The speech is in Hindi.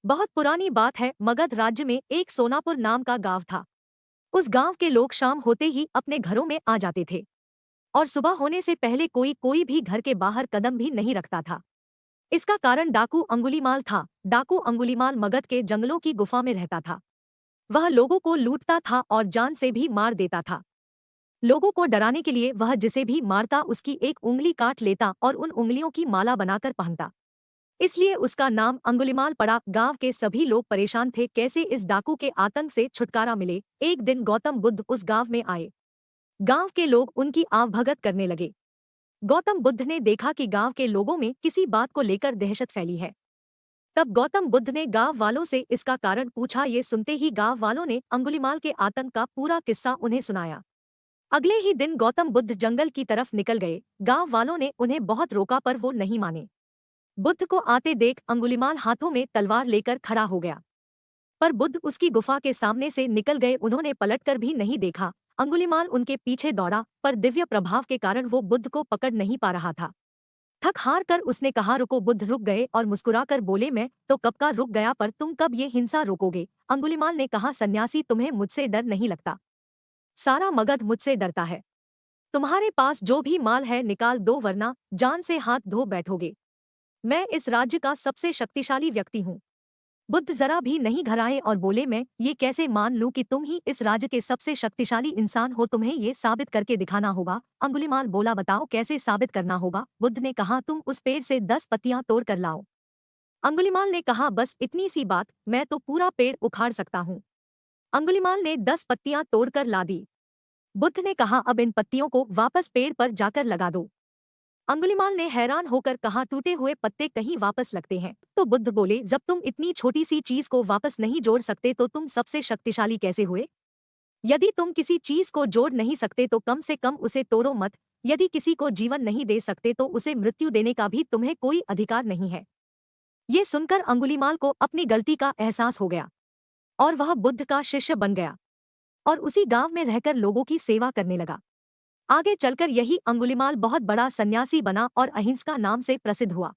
बहुत पुरानी बात है। मगध राज्य में एक सोनापुर नाम का गांव था। उस गांव के लोग शाम होते ही अपने घरों में आ जाते थे और सुबह होने से पहले कोई कोई भी घर के बाहर कदम भी नहीं रखता था। इसका कारण डाकू अंगुलीमाल था। डाकू अंगुलीमाल मगध के जंगलों की गुफा में रहता था। वह लोगों को लूटता था और जान से भी मार देता था। लोगों को डराने के लिए वह जिसे भी मारता उसकी एक उंगली काट लेता और उन उंगलियों की माला बनाकर पहनता। इसलिए उसका नाम अंगुलीमाल पड़ा। गांव के सभी लोग परेशान थे कैसे इस डाकू के आतंक से छुटकारा मिले। एक दिन गौतम बुद्ध उस गांव में आए। गांव के लोग उनकी आवभगत करने लगे। गौतम बुद्ध ने देखा कि गांव के लोगों में किसी बात को लेकर दहशत फैली है। तब गौतम बुद्ध ने गांव वालों से इसका कारण पूछा। ये सुनते ही गांव वालों ने अंगुलीमाल के आतंक का पूरा किस्सा उन्हें सुनाया। अगले ही दिन गौतम बुद्ध जंगल की तरफ निकल गए। गांव वालों ने उन्हें बहुत रोका पर वो नहीं माने। बुद्ध को आते देख अंगुलीमाल हाथों में तलवार लेकर खड़ा हो गया। पर बुद्ध उसकी गुफा के सामने से निकल गए। उन्होंने पलटकर भी नहीं देखा। अंगुलीमाल उनके पीछे दौड़ा पर दिव्य प्रभाव के कारण वो बुद्ध को पकड़ नहीं पा रहा था। थक हार कर उसने कहा रुको। बुद्ध रुक गए और मुस्कुराकर बोले मैं तो कब का रुक गया पर तुम कब ये हिंसा रोकोगे। अंगुलीमाल ने कहा सन्यासी तुम्हें मुझसे डर नहीं लगता। सारा मगध मुझसे डरता है। तुम्हारे पास जो भी माल है निकाल दो वरना जान से हाथ धो बैठोगे। मैं इस राज्य का सबसे शक्तिशाली व्यक्ति हूँ। बुद्ध जरा भी नहीं घबराए और बोले मैं ये कैसे मान लूं कि तुम ही इस राज्य के सबसे शक्तिशाली इंसान हो। तुम्हें ये साबित करके दिखाना होगा। अंगुलीमाल बोला बताओ कैसे साबित करना होगा। बुद्ध ने कहा तुम उस पेड़ से 10 पत्तियां तोड़ कर लाओ। अंगुलीमाल ने कहा बस इतनी सी बात, मैं तो पूरा पेड़ उखाड़ सकता हूँ। अंगुलीमाल ने 10 पत्तियां तोड़कर ला दी। बुद्ध ने कहा अब इन पत्तियों को वापस पेड़ पर जाकर लगा दो। अंगुलीमाल ने हैरान होकर कहा टूटे हुए पत्ते कहीं वापस लगते हैं। तो बुद्ध बोले जब तुम इतनी छोटी सी चीज को वापस नहीं जोड़ सकते तो तुम सबसे शक्तिशाली कैसे हुए। यदि तुम किसी चीज को जोड़ नहीं सकते तो कम से कम उसे तोड़ो मत। यदि किसी को जीवन नहीं दे सकते तो उसे मृत्यु देने का भी तुम्हें कोई अधिकार नहीं है। ये सुनकर अंगुलीमाल को अपनी गलती का एहसास हो गया और वह बुद्ध का शिष्य बन गया और उसी गांव में रहकर लोगों की सेवा करने लगा। आगे चलकर यही अंगुलीमाल बहुत बड़ा सन्यासी बना और अहिंसा नाम से प्रसिद्ध हुआ।